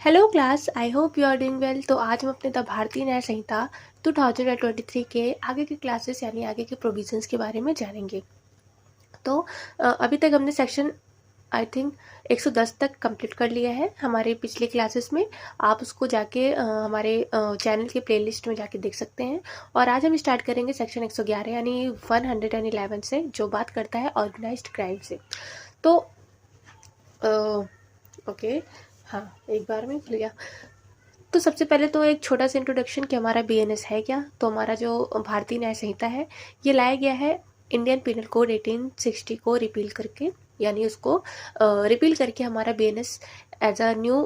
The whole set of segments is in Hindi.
Hello class, I hope you are doing well. तो आज हम अपने द भारतीय न्याय संहिता 2023 के आगे के क्लासेस यानी आगे के प्रोविजंस के बारे में जानेंगे। तो अभी तक हमने सेक्शन आई थिंक 110 तक कंप्लीट कर लिया है हमारे पिछले क्लासेस में। आप उसको जाके हमारे चैनल के प्लेलिस्ट में जाके देख सकते हैं। और आज हम स्टार्ट करेंगे सेक्शन 111 यानी 111 से, जो बात करता है ऑर्गेनाइज्ड क्राइम से। तो ओके, हाँ, एक बार में खुल गया। तो सबसे पहले तो एक छोटा सा इंट्रोडक्शन कि हमारा बीएनएस है क्या। तो हमारा जो भारतीय न्याय संहिता है ये लाया गया है इंडियन पिनल कोड 1860 को रिपील करके, यानी उसको रिपील करके हमारा BNS as a new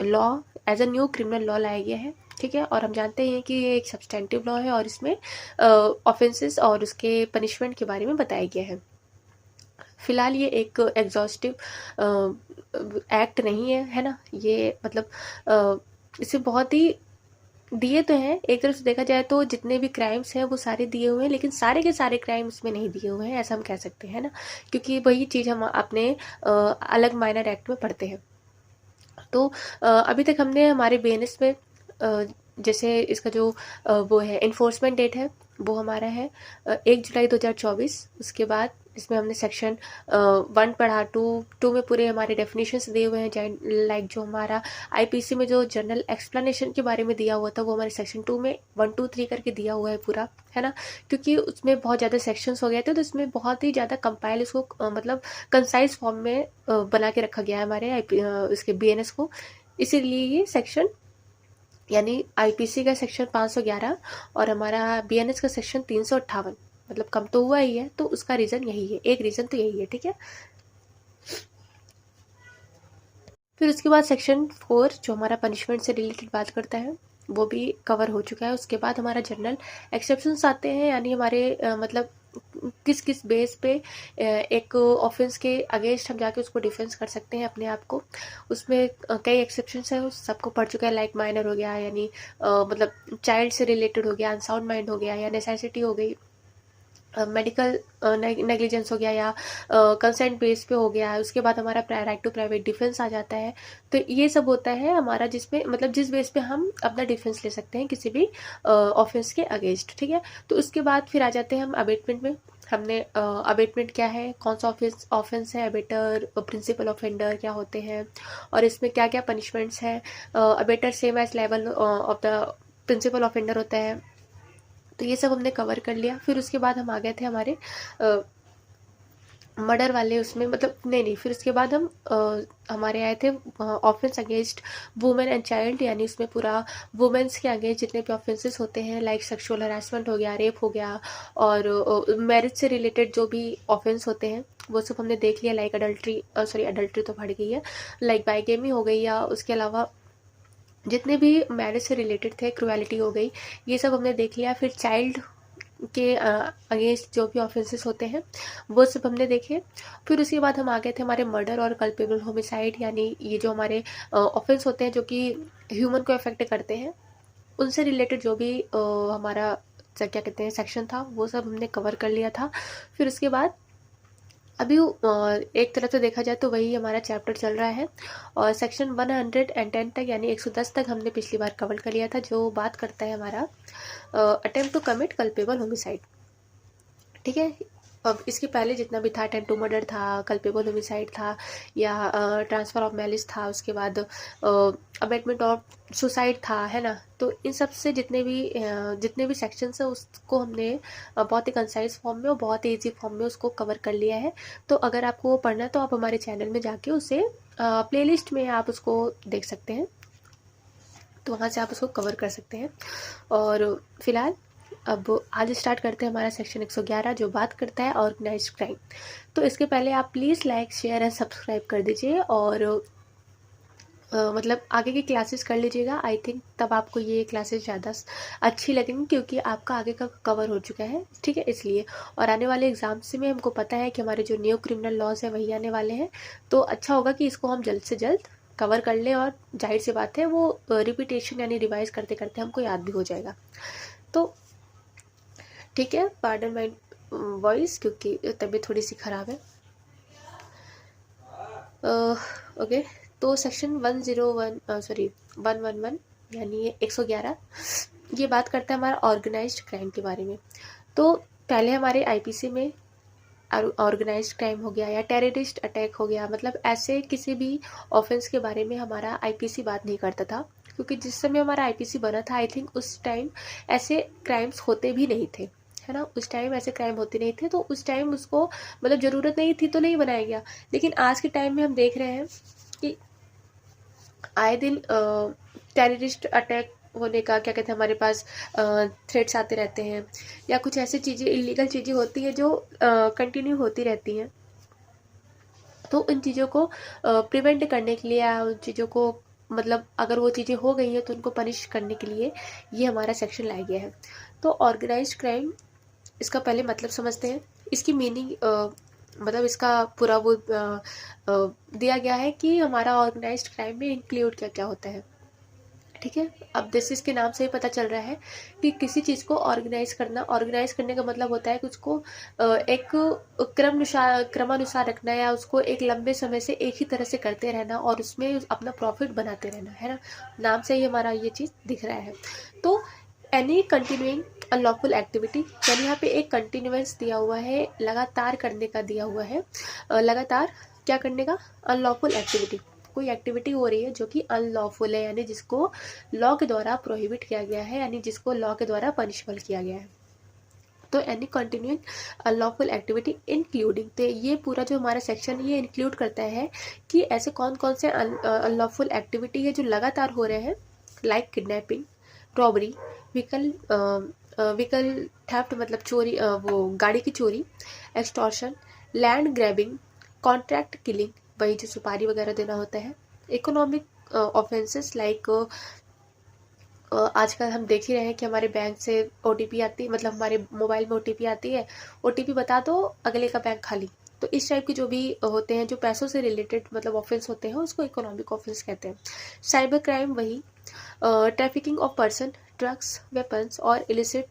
law, as a new criminal law लाया गया है। ठीक है, और हम जानते हैं कि ये एक सब्सटेंटिव लॉ है और इसमें ऑफेंसेस और उसके पनिशमेंट के बारे में बताया गया है। फिलहाल ये एक एग्जॉस्टिव एक्ट नहीं है ना। ये मतलब इसे बहुत ही दिए तो हैं, एक तरफ से देखा जाए तो जितने भी क्राइम्स हैं वो सारे दिए हुए हैं, लेकिन सारे के सारे क्राइम इसमें नहीं दिए हुए हैं, ऐसा हम कह सकते हैं ना, क्योंकि वही चीज़ हम अपने अलग माइनर एक्ट में पढ़ते हैं। तो अभी तक हमने हमारे बीएनएस में जैसे इसका जो वो है इन्फोर्समेंट डेट है वो हमारा है 1 जुलाई 2024। उसके बाद इसमें हमने सेक्शन 1 पढ़ा, टू में पूरे हमारे डेफिनेशंस दिए हुए हैं। लाइक जो हमारा आईपीसी में जो जनरल एक्सप्लेनेशन के बारे में दिया हुआ था वो हमारे सेक्शन 2 में 1 2 3 करके दिया हुआ है पूरा, है ना। क्योंकि उसमें बहुत ज़्यादा सेक्शंस हो गए थे तो इसमें बहुत ही ज़्यादा कंपाइल इसको मतलब कंसाइज फॉर्म में बना के रखा गया है हमारे इसके बीएनएस को। इसीलिए ये सेक्शन यानी आईपीसी का सेक्शन 511 और हमारा बीएनएस का सेक्शन 358 मतलब कम तो हुआ ही है। तो उसका रीज़न यही है, एक रीज़न तो यही है। ठीक है, फिर उसके बाद सेक्शन 4 जो हमारा पनिशमेंट से रिलेटेड बात करता है वो भी कवर हो चुका है। उसके बाद हमारा जनरल एक्सेप्शंस आते हैं, यानी हमारे मतलब किस किस बेस पे एक ऑफेंस के अगेंस्ट हम जाके उसको डिफेंस कर सकते हैं अपने आप को। उसमें कई एक्सेप्शंस हैं, उस सबको पढ़ चुका है। लाइक माइनर हो गया, यानी मतलब चाइल्ड से रिलेटेड हो गया, अनसाउंड माइंड हो गया, या नेसेसिटी हो गई, मेडिकल नेग्लिजेंस हो गया, या कंसेंट बेस पे हो गया। उसके बाद हमारा राइट टू प्राइवेट डिफेंस आ जाता है। तो ये सब होता है हमारा जिसमें मतलब जिस बेस पे हम अपना डिफेंस ले सकते हैं किसी भी ऑफेंस के अगेंस्ट। ठीक है, तो उसके बाद फिर आ जाते हैं हम अबेटमेंट में। हमने अबेटमेंट क्या है, कौन सा ऑफेंस है, अबेटर, प्रिंसिपल ऑफेंडर क्या होते हैं, और इसमें क्या क्या पनिशमेंट्स हैं। Abettor same as level of the principal offender होता है। तो ये सब हमने कवर कर लिया। फिर उसके बाद हम आ गए थे हमारे मर्डर वाले उसमें, मतलब नहीं, फिर उसके बाद हम हमारे आए थे offence against women and child, यानी उसमें पूरा वुमेन्स के अगेंस्ट जितने भी ऑफेंसेस होते हैं, लाइक सेक्सुअल हरासमेंट हो गया, रेप हो गया, और मैरिज से रिलेटेड जो भी ऑफेंस होते हैं वो सब हमने देख लिया। लाइक अडल्ट्री तो बढ़ गई है, लाइक बाइगेमी हो गई, या उसके अलावा जितने भी मैरिज से रिलेटेड थे, क्रुएलिटी हो गई, ये सब हमने देख लिया। फिर चाइल्ड के अगेंस्ट जो भी ऑफेंसेस होते हैं वो सब हमने देखे। फिर उसके बाद हम आ गए थे हमारे मर्डर और कल्पेबल होमिसाइड, यानी ये जो हमारे ऑफेंस होते हैं जो कि ह्यूमन को अफेक्ट करते हैं, उनसे रिलेटेड जो भी हमारा क्या कहते हैं सेक्शन था वो सब हमने कवर कर लिया था। फिर उसके बाद अभी एक तरफ से देखा जाए तो वही हमारा चैप्टर चल रहा है, और सेक्शन 110 तक यानी 110 तक हमने पिछली बार कवर कर लिया था, जो बात करता है हमारा attempt to commit culpable homicide. ठीक है, अब इसके पहले जितना भी था, अटेम्प्ट टू मर्डर था, कल्पेबल होमिसाइड था, या ट्रांसफर ऑफ मैलिस था, उसके बाद अबेटमेंट ऑफ सुसाइड था, है ना। तो इन सब से जितने भी सेक्शंस है उसको हमने बहुत ही कंसाइज फॉर्म में और बहुत ही ईजी फॉर्म में उसको कवर कर लिया है। तो अगर आपको वो पढ़ना है तो आप हमारे चैनल में जाके उसे प्लेलिस्ट में आप उसको देख सकते हैं, तो वहाँ से आप उसको कवर कर सकते हैं। और फिलहाल अब आज स्टार्ट करते हैं हमारा सेक्शन 111 जो बात करता है ऑर्गेनाइज्ड क्राइम। तो इसके पहले आप please like share and subscribe कर दीजिए, और मतलब आगे की क्लासेस कर लीजिएगा। आई थिंक तब आपको ये क्लासेस ज़्यादा अच्छी लगेंगी, क्योंकि आपका आगे का कवर हो चुका है। ठीक है, इसलिए। और आने वाले एग्जाम्स में हमको पता है कि हमारे जो न्यू क्रिमिनल लॉज है वही आने वाले हैं, तो अच्छा होगा कि इसको हम जल्द से जल्द कवर कर लें, और जाहिर सी बात है वो रिपीटेशन यानी रिवाइज करते करते हमको याद भी हो जाएगा। तो ठीक है, पार्डन माई वॉइस क्योंकि तबीयत थोड़ी सी ख़राब है। ओके, तो सेक्शन 111 यानी ये 111 ये बात करता है हमारा ऑर्गेनाइज्ड क्राइम के बारे में। तो पहले हमारे आईपीसी में ऑर्गेनाइज्ड क्राइम हो गया या टेररिस्ट अटैक हो गया, मतलब ऐसे किसी भी ऑफेंस के बारे में हमारा आईपीसी बात नहीं करता था, क्योंकि जिस समय हमारा आईपीसी बना था आई थिंक उस टाइम ऐसे क्राइम्स होते भी नहीं थे, है ना। उस टाइम ऐसे क्राइम होते नहीं थे, तो उस टाइम उसको मतलब ज़रूरत नहीं थी तो नहीं बनाया गया। लेकिन आज के टाइम में हम देख रहे हैं कि आए दिन टेररिस्ट अटैक होने का क्या कहते हैं, हमारे पास थ्रेट्स आते रहते हैं, या कुछ ऐसी चीज़ें इलीगल चीज़ें होती हैं जो कंटिन्यू होती रहती हैं। तो उन चीज़ों को प्रिवेंट करने के लिए या उन चीज़ों को मतलब अगर वो चीज़ें हो गई हैं तो उनको पनिश करने के लिए ये हमारा सेक्शन लाया गया है। तो ऑर्गेनाइज्ड क्राइम, इसका पहले मतलब समझते हैं। इसकी मीनिंग मतलब इसका पूरा वो दिया गया है कि हमारा ऑर्गेनाइज्ड क्राइम में इंक्लूड क्या क्या होता है, ठीक है। अब दिस इसके नाम से ही पता चल रहा है कि किसी चीज़ को ऑर्गेनाइज करने का मतलब होता है कि उसको एक क्रमानुसार रखना, या उसको एक लंबे समय से एक ही तरह से करते रहना और उसमें अपना प्रॉफिट बनाते रहना, है ना। नाम से ही हमारा ये चीज़ दिख रहा है। तो एनी कंटिन्यूइंग अनलॉफुल एक्टिविटी, यानी यहाँ पे एक कंटिन्यूएंस दिया हुआ है, लगातार करने का दिया हुआ है। लगातार क्या करने का, अनलॉफुल एक्टिविटी, कोई एक्टिविटी हो रही है जो कि अनलॉफुल है, यानी जिसको लॉ के द्वारा प्रोहिबिट किया गया है, यानी जिसको लॉ के द्वारा पनिशबल किया गया है। तो any continuing unlawful activity including, तो ये पूरा जो हमारा सेक्शन ये इंक्लूड करता है कि ऐसे कौन कौन से अनलॉफुल एक्टिविटी है जो लगातार हो रहे हैं, like kidnapping, robbery, vehicle theft मतलब चोरी, वो गाड़ी की चोरी, extortion, land grabbing, contract killing, वही जो सुपारी वगैरह देना होता है, इकोनॉमिक ऑफेंसेस लाइक आजकल हम देख ही रहे हैं कि हमारे बैंक से ओटीपी आती है, मतलब हमारे मोबाइल में ओटीपी आती है, ओटीपी बता दो अगले का बैंक खाली। तो इस टाइप के जो भी होते हैं जो पैसों से रिलेटेड मतलब ऑफेंस होते हैं उसको इकोनॉमिक ऑफेंस कहते हैं। साइबर क्राइम वही trafficking of person, drugs, weapons और इलिसिट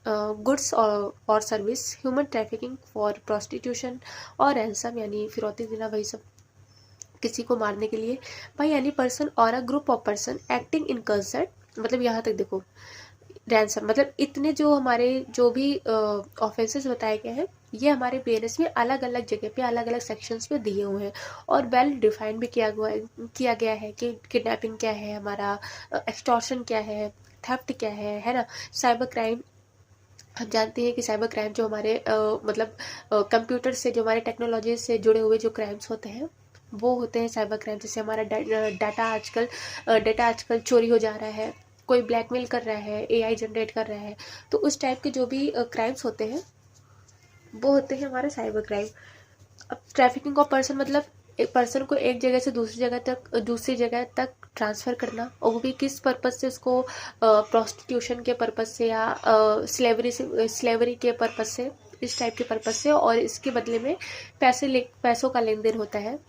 गुड्स और service, human trafficking for prostitution और रैंसम यानी फिरौती देना, वही सब किसी को मारने के लिए। भाई एनी पर्सन और a group of person acting in concert, मतलब यहाँ तक देखो रैंसम मतलब इतने जो हमारे जो भी ऑफेंसेस बताए गए हैं ये हमारे बीएनएस में अलग अलग जगह पे अलग अलग सेक्शंस पे दिए हुए हैं और वेल डिफाइंड भी किया गया है कि किडनैपिंग क्या है, हमारा एक्सटॉर्शन क्या है, थेफ्ट क्या है ना। साइबर क्राइम हम जानते हैं कि साइबर क्राइम जो हमारे मतलब कंप्यूटर से जो हमारे टेक्नोलॉजी से जुड़े हुए जो क्राइम्स होते हैं वो होते हैं साइबर क्राइम। जैसे हमारा डाटा आजकल चोरी हो जा रहा है, कोई ब्लैकमेल कर रहा है, एआई जनरेट कर रहा है, तो उस टाइप के जो भी क्राइम्स होते हैं वो होते हैं हमारे साइबर क्राइम। अब ट्रैफिकिंग ऑफ पर्सन मतलब एक पर्सन को एक जगह से दूसरी जगह तक ट्रांसफ़र करना, और वो भी किस पर्पज़ से, उसको प्रोस्टिट्यूशन के पर्पज़ से या स्लेवरी के पर्पज़ से, इस टाइप के पर्पज़ से, और इसके बदले में पैसों का लेन देन होता है।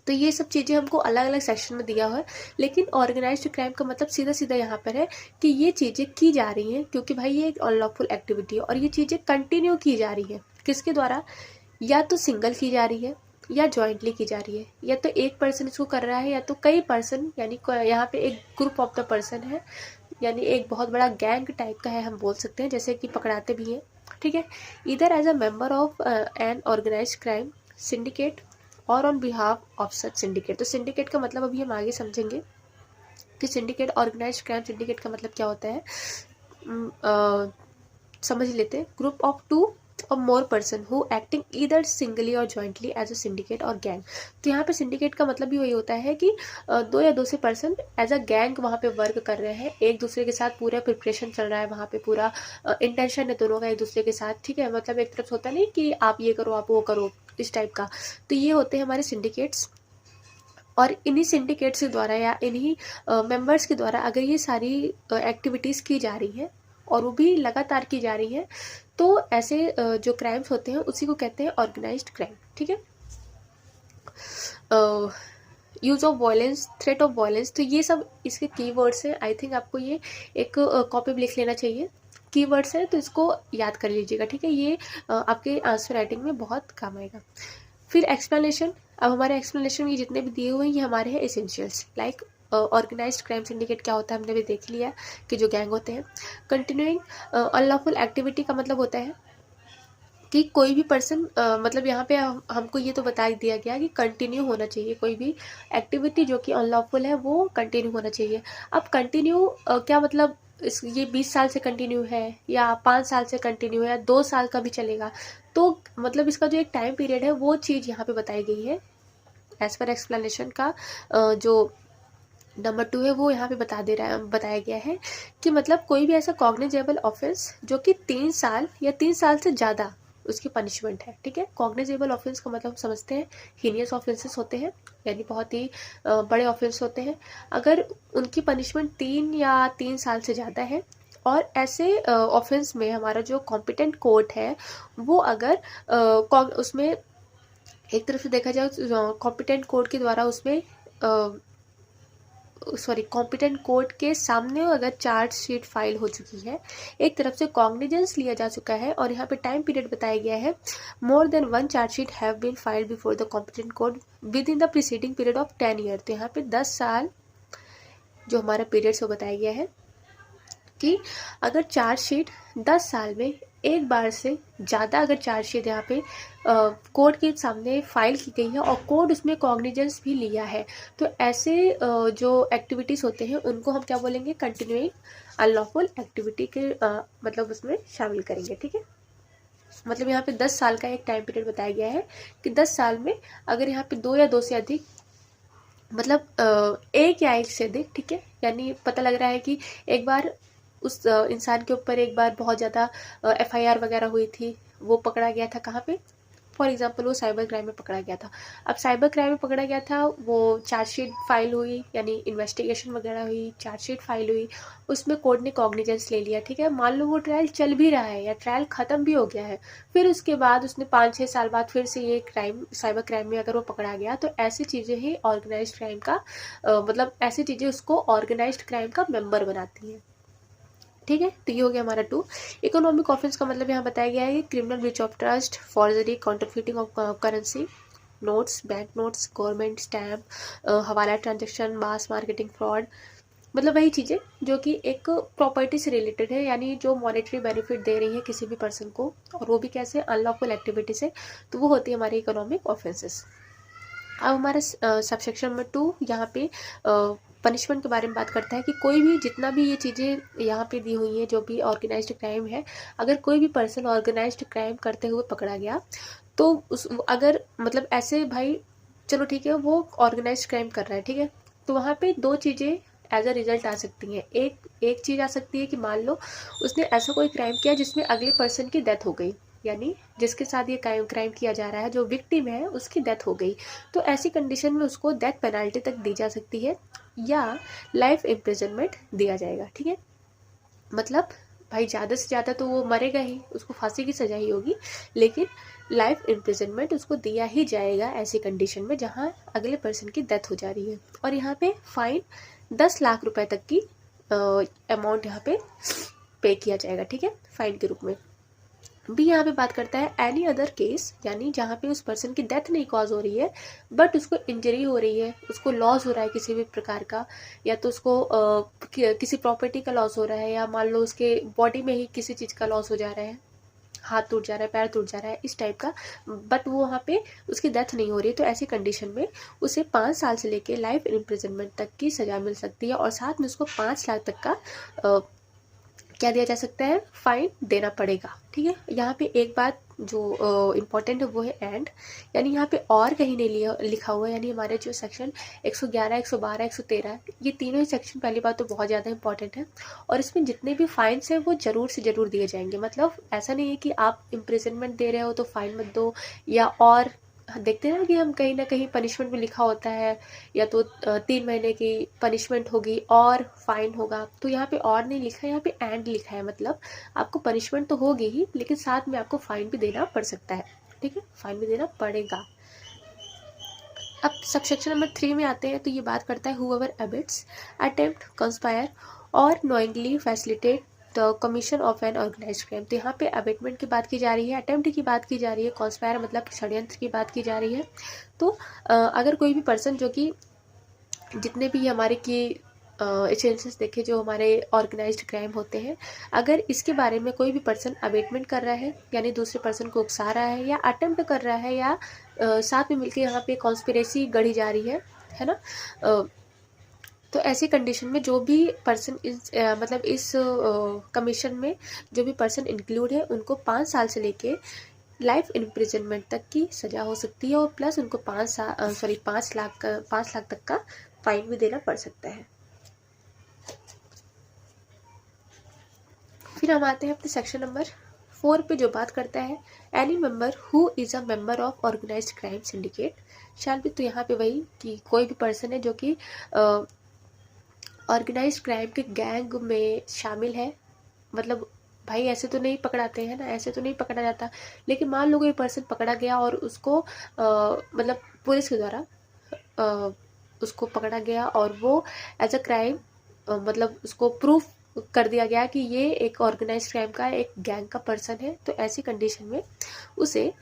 तो ये सब चीज़ें हमको अलग अलग सेक्शन में दिया हुआ है, लेकिन ऑर्गेनाइज्ड क्राइम का मतलब सीधा सीधा यहाँ पर है कि ये चीज़ें की जा रही हैं क्योंकि भाई ये एक अनलॉफुल एक्टिविटी है और ये चीज़ें कंटिन्यू की जा रही है। किसके द्वारा, या तो सिंगल की जा रही है या जॉइंटली की जा रही है, या तो एक पर्सन इसको कर रहा है या तो कई पर्सन, यानी यहाँ पे एक ग्रुप ऑफ द पर्सन है, यानी एक बहुत बड़ा गैंग टाइप का है, हम बोल सकते हैं, जैसे कि पकड़ाते भी हैं, ठीक है। इधर as a member of an organised crime syndicate और on behalf of such syndicate. तो सिंडिकेट का मतलब अभी हम आगे समझेंगे कि सिंडिकेट, ऑर्गेनाइज्ड क्राइम सिंडिकेट का मतलब क्या होता है। समझ लेते हैं। ग्रुप ऑफ 2 और more person who acting either singly और जॉइंटली एज अ सिंडिकेट और गैंग। तो यहाँ पे सिंडिकेट का मतलब भी वही होता है कि 2 या 2 से पर्सन एज अ गैंग वहाँ पे वर्क कर रहे हैं, एक दूसरे के साथ पूरा प्रिपरेशन चल रहा है, वहाँ पे पूरा इंटेंशन है दोनों का एक दूसरे के साथ, ठीक है। मतलब एक तरफ होता नहीं कि आप ये करो आप वो करो, इस टाइप का। तो ये होते हैं हमारे सिंडिकेट्स, और इन्हीं सिंडिकेट्स के द्वारा या इन्हीं मेंबर्स के द्वारा अगर ये सारी एक्टिविटीज़ की जा रही हैं और वो भी लगातार की जा रही हैं तो ऐसे जो क्राइम्स होते हैं उसी को कहते हैं ऑर्गेनाइज्ड क्राइम, ठीक है। Use of violence, threat of violence, तो ये सब इसके कीवर्ड्स हैं। आई थिंक आपको ये एक कॉपी में लिख लेना चाहिए, कीवर्ड्स हैं तो इसको याद कर लीजिएगा, ठीक है। ये आपके आंसर राइटिंग में बहुत काम आएगा। फिर एक्सप्लेनेशन। अब हमारे एक्सप्लेनेशन में ये जितने भी दिए हुए हैं ये हमारे हैं essentials. Like organised crime syndicate क्या होता है हमने भी देख लिया कि जो गैंग होते हैं। कंटिन्यूइंग अनलॉफुल एक्टिविटी का मतलब होता है कि कोई भी पर्सन मतलब यहाँ पे हमको ये तो बता दिया गया कि कंटिन्यू होना चाहिए, कोई भी एक्टिविटी जो कि अनलॉफुल है वो कंटिन्यू होना चाहिए। अब कंटिन्यू क्या मतलब ये 20 साल से कंटिन्यू है या 5 साल से कंटिन्यू है या 2 साल का भी चलेगा, तो मतलब इसका जो एक टाइम पीरियड है वो चीज़ यहाँ पे बताई गई है एज पर एक्सप्लेनेशन का। जो नंबर 2 है वो यहाँ पे बताया गया है कि मतलब कोई भी ऐसा कॉग्निजेबल ऑफेंस जो कि 3 साल या 3 साल से ज़्यादा उसकी पनिशमेंट है। ठीक है, कॉग्निजेबल ऑफेंस का मतलब समझते हैं हीनियस ऑफेंसेस होते हैं, यानी बहुत ही बड़े ऑफेंस होते हैं। अगर उनकी पनिशमेंट 3 या 3 साल से ज़्यादा है और ऐसे ऑफेंस में हमारा जो कॉम्पिटेंट कोर्ट है वो अगर उसमें एक तरफ से देखा जाए कॉम्पिटेंट कोर्ट के द्वारा उसमें कॉम्पिटेंट कोर्ट के सामने अगर चार्जशीट फाइल हो चुकी है, एक तरफ से कॉग्निजेंस लिया जा चुका है और यहाँ पे टाइम पीरियड बताया गया है more than 1 chargesheet have been filed before the competent court within the preceding period of 10 year. तो यहाँ पे 10 साल जो हमारा पीरियड से बताया गया है कि अगर चार्जशीट 10 साल में एक बार से ज़्यादा अगर चार्जशीट यहाँ पे कोर्ट के सामने फाइल की गई है और कोर्ट उसमें कॉग्निजेंस भी लिया है, तो ऐसे जो एक्टिविटीज़ होते हैं उनको हम क्या बोलेंगे, कंटिन्यूइंग अनलॉफुल एक्टिविटी के मतलब उसमें शामिल करेंगे। ठीक है, मतलब यहाँ पे 10 साल का एक टाइम पीरियड बताया गया है कि 10 साल में अगर यहाँ पे 2 या 2 से अधिक मतलब एक या एक से अधिक, ठीक है, यानी पता लग रहा है कि एक बार उस इंसान के ऊपर एक बार बहुत ज़्यादा FIR वगैरह हुई थी, वो पकड़ा गया था कहाँ पे, फॉर एग्जांपल वो साइबर क्राइम में पकड़ा गया था। अब साइबर क्राइम में पकड़ा गया था, वो चार्जशीट फाइल हुई, यानी इन्वेस्टिगेशन वगैरह हुई, चार्जशीट फाइल हुई, उसमें कोर्ट ने कॉग्निजेंस ले लिया। ठीक है, मान लो वो ट्रायल चल भी रहा है या ट्रायल ख़त्म भी हो गया है, फिर उसके बाद उसने 5-6 साल बाद फिर से ये क्राइम साइबर क्राइम में अगर वो पकड़ा गया, तो ऐसी चीज़ें ही ऑर्गेनाइज्ड क्राइम का मतलब ऐसी चीज़ें उसको ऑर्गेनाइज्ड क्राइम का मेंबर बनाती हैं। ठीक है, तो ये हो गया हमारा 2। इकोनॉमिक ऑफेंस का मतलब यहाँ बताया गया है कि criminal breach of trust, forgery, counterfeiting of currency notes, bank notes, government stamp, hawala transaction, mass marketing fraud, मतलब वही चीज़ें जो कि एक प्रॉपर्टी से रिलेटेड है, यानी जो मॉनेटरी बेनिफिट दे रही है किसी भी पर्सन को, और वो भी कैसे, अनलॉफुल एक्टिविटी से, तो वो होती है हमारी इकोनॉमिक ऑफेंसेस। अब हमारा सबसेक्शन नंबर 2 यहाँ पे पनिशमेंट के बारे में बात करता है कि कोई भी जितना भी ये चीज़ें यहाँ पे दी हुई हैं जो भी ऑर्गेनाइज्ड क्राइम है, अगर कोई भी पर्सन ऑर्गेनाइज्ड क्राइम करते हुए पकड़ा गया, तो उस अगर मतलब ऐसे भाई चलो ठीक है वो ऑर्गेनाइज्ड क्राइम कर रहा है, ठीक है, तो वहाँ पे 2 चीज़ें एज अ रिजल्ट आ सकती हैं। एक चीज़ आ सकती है कि मान लो उसने ऐसा कोई क्राइम किया जिसमें अगले पर्सन की डेथ हो गई, यानी जिसके साथ ये क्राइम किया जा रहा है, जो विक्टिम है उसकी डेथ हो गई, तो ऐसी कंडीशन में उसको डेथ पेनल्टी तक दी जा सकती है या लाइफ इम्प्रिजनमेंट दिया जाएगा। ठीक है, मतलब भाई ज़्यादा से ज़्यादा तो वो मरेगा ही, उसको फांसी की सजा ही होगी, लेकिन लाइफ इम्प्रिजनमेंट उसको दिया ही जाएगा ऐसी कंडीशन में जहाँ अगले पर्सन की डेथ हो जा रही है। और यहाँ पे फाइन 10 लाख रुपए तक की अमाउंट यहाँ पे किया जाएगा। ठीक है, फाइन के रूप में। भी यहाँ पे बात करता है एनी अदर केस, यानी जहाँ पे उस पर्सन की डेथ नहीं कॉज हो रही है बट उसको इंजरी हो रही है, उसको लॉस हो रहा है किसी भी प्रकार का, या तो उसको किसी प्रॉपर्टी का लॉस हो रहा है, या मान लो उसके बॉडी में ही किसी चीज़ का लॉस हो जा रहा है, हाथ टूट जा रहा है, पैर टूट जा रहा है, इस टाइप का, बट वो वहाँ पे उसकी डेथ नहीं हो रही है, तो ऐसी कंडीशन में उसे 5 साल से लेके लाइफ इम्प्रिजनमेंट तक की सज़ा मिल सकती है और साथ में उसको 5 लाख तक का क्या दिया जा सकता है, फाइन देना पड़ेगा। ठीक है, यहाँ पे एक बात जो इम्पोर्टेंट है वो है एंड, यानी यहाँ पे और कहीं नहीं लिखा हुआ है, यानी हमारे जो सेक्शन 111, 112, 113, ये तीनों ही सेक्शन पहली बात तो बहुत ज़्यादा इंपॉर्टेंट है और इसमें जितने भी फाइन्स हैं वो ज़रूर से ज़रूर दिए जाएंगे। मतलब ऐसा नहीं है कि आप इम्प्रिजनमेंट दे रहे हो तो फाइन मत दो, या और देखते हैं ना कि हम कहीं ना कहीं पनिशमेंट में लिखा होता है या तो 3 महीने की पनिशमेंट होगी और फाइन होगा, तो यहाँ पे और नहीं लिखा है, यहाँ पे एंड लिखा है। मतलब आपको पनिशमेंट तो होगी ही, लेकिन साथ में आपको फाइन भी देना पड़ सकता है। ठीक है, फाइन भी देना पड़ेगा। अब सबसेक्शन नंबर 3 में आते हैं, तो ये बात करता है whoever abets, attempt, conspire और knowingly facilitate the commission of an organised crime. तो यहाँ पे अबेटमेंट की बात की जा रही है, अटेम्प्ट की बात की जा रही है, कॉन्स्पायर मतलब षड्यंत्र की बात की जा रही है। तो अगर कोई भी पर्सन जो कि जितने भी हमारे की एजेंसीज देखे जो हमारे ऑर्गेनाइज्ड क्राइम होते हैं, अगर इसके बारे में कोई भी पर्सन अबेटमेंट कर रहा है यानी दूसरे पर्सन को उकसा रहा है या अटेम्प्ट कर रहा है या साथ में मिलकर यहाँ पे कॉन्स्पिरेसी गढ़ी जा रही है ना, तो ऐसी कंडीशन में जो भी पर्सन इस मतलब इस कमीशन में जो भी पर्सन इंक्लूड है उनको 5 साल से लेके लाइफ इम्प्रिजनमेंट तक की सजा हो सकती है और प्लस उनको 5 लाख तक का फाइन भी देना पड़ सकता है। फिर हम आते हैं अपने सेक्शन नंबर 4 पे जो बात करता है any member who is a member of organised crime syndicate shall be. तो यहाँ पे वही कि कोई भी पर्सन है जो कि ऑर्गेनाइज्ड क्राइम के गैंग में शामिल है, मतलब भाई ऐसे तो नहीं पकड़ाते हैं ना, ऐसे तो नहीं पकड़ा जाता, लेकिन मान लो कोई पर्सन पकड़ा गया और उसको मतलब पुलिस के द्वारा उसको पकड़ा गया और वो एज अ क्राइम मतलब उसको प्रूफ कर दिया गया कि ये एक ऑर्गेनाइज्ड क्राइम का एक गैंग का पर्सन है। तो ऐसी कंडीशन में उसे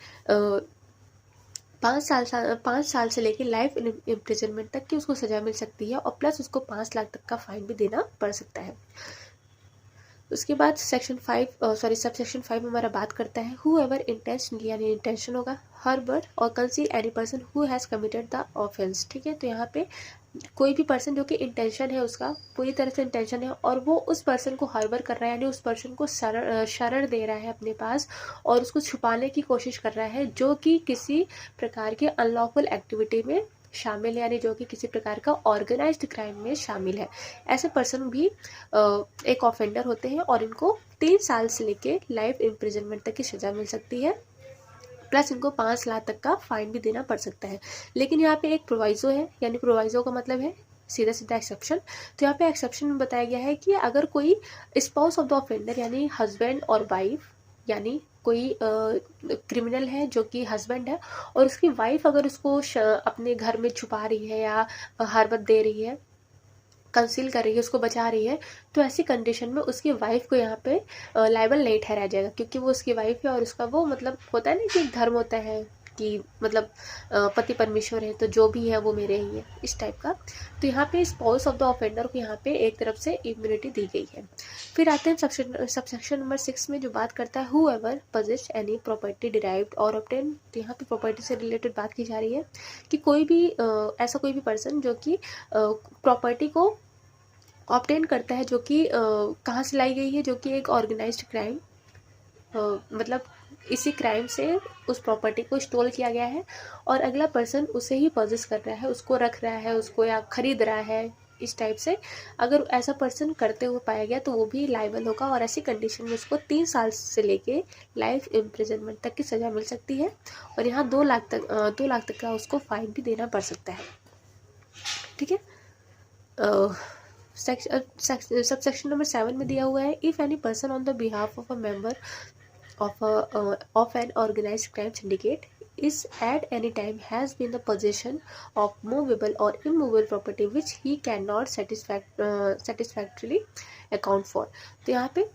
5 साल से लेकर लाइफ इम्प्रिजनमेंट तक की उसको सजा मिल सकती है और प्लस उसको 5 लाख तक का फाइन भी देना पड़ सकता है। उसके बाद सब सेक्शन 5 हमारा बात करता है हु एवर इंटेंशनली यानी इंटेंशन होगा हर्बर और conceal any person who has committed the offence. ठीक है, तो यहाँ पे कोई भी पर्सन जो कि इंटेंशन है उसका पूरी तरह से इंटेंशन है और वो उस पर्सन को हार्बर कर रहा है यानी उस पर्सन को शरण दे रहा है अपने पास और उसको छुपाने की कोशिश कर रहा है जो कि किसी प्रकार के अनलॉफुल एक्टिविटी में शामिल है यानी जो कि किसी प्रकार का ऑर्गेनाइज्ड क्राइम में शामिल है। ऐसे पर्सन भी एक ऑफेंडर होते हैं और इनको 3 साल से लेके लाइफ इम्प्रिजनमेंट तक की सज़ा मिल सकती है, प्लस इनको 5 लाख तक का फाइन भी देना पड़ सकता है। लेकिन यहाँ पे एक प्रोवाइजो है, यानी प्रोवाइजो का मतलब है सीधा सीधा एक्सेप्शन। तो यहाँ पे एक्सेप्शन में बताया गया है कि अगर कोई स्पाउस ऑफ द ऑफेंडर यानी हस्बैंड और वाइफ यानी कोई क्रिमिनल है जो कि हस्बैंड है और उसकी वाइफ अगर उसको अपने घर में छुपा रही है या हरबत दे रही है, कंसील कर रही है, उसको बचा रही है, तो ऐसी कंडीशन में उसकी वाइफ को यहाँ पे लायबल नहीं ठहराया जाएगा क्योंकि वो उसकी वाइफ है और उसका वो मतलब होता है ना कि धर्म होता है कि मतलब पति परमेश्वर है तो जो भी है वो मेरे ही है, इस टाइप का। तो यहाँ पे स्पाउस ऑफ द ऑफेंडर को यहाँ पे एक तरफ से इम्यूनिटी दी गई है। फिर आते हैं सबसेक्शन नंबर 6 में जो बात करता है who ever पजेस्ट any property derived और ऑब्टेन। तो यहाँ पे प्रॉपर्टी से रिलेटेड बात की जा रही है कि कोई भी ऐसा कोई भी पर्सन जो कि प्रॉपर्टी को ऑब्टेन करता है जो कि कहाँ से लाई गई है, जो कि एक ऑर्गेनाइज्ड क्राइम मतलब इसी क्राइम से उस प्रॉपर्टी को स्टोल किया गया है और अगला पर्सन उसे ही पजेस कर रहा है, उसको रख रहा है, उसको या खरीद रहा है, इस टाइप से अगर ऐसा पर्सन करते हुए पाया गया तो वो भी लायबल होगा और ऐसी कंडीशन में उसको 3 साल से लेके लाइफ इम्प्रिजनमेंट तक की सज़ा मिल सकती है और यहाँ 2 लाख तक का उसको फाइन भी देना पड़ सकता है। ठीक है, सब सेक्शन नंबर 7 में दिया हुआ है if any person on the behalf of a member of an organized crime syndicate is at any time has been the possession of movable or immovable property which he cannot satisfactorily account for। तो यहाँ पे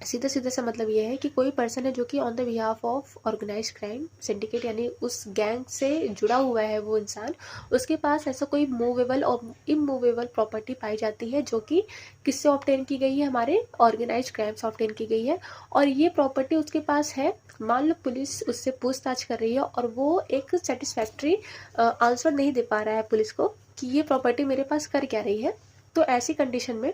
सीधा सीधा सा मतलब ये है कि कोई पर्सन है जो कि on the behalf of organised crime syndicate यानी उस गैंग से जुड़ा हुआ है वो इंसान, उसके पास ऐसा कोई मूवेबल और इमूवेबल प्रॉपर्टी पाई जाती है जो कि किससे ऑब्टेन की गई है, हमारे ऑर्गेनाइज्ड क्राइम से ऑब्टेन की गई है और ये प्रॉपर्टी उसके पास है। मान लो पुलिस उससे पूछताछ कर रही है और वो एक सेटिस्फैक्ट्री आंसर नहीं दे पा रहा है पुलिस को कि ये प्रॉपर्टी मेरे पास कर क्या रही है, तो ऐसी कंडीशन में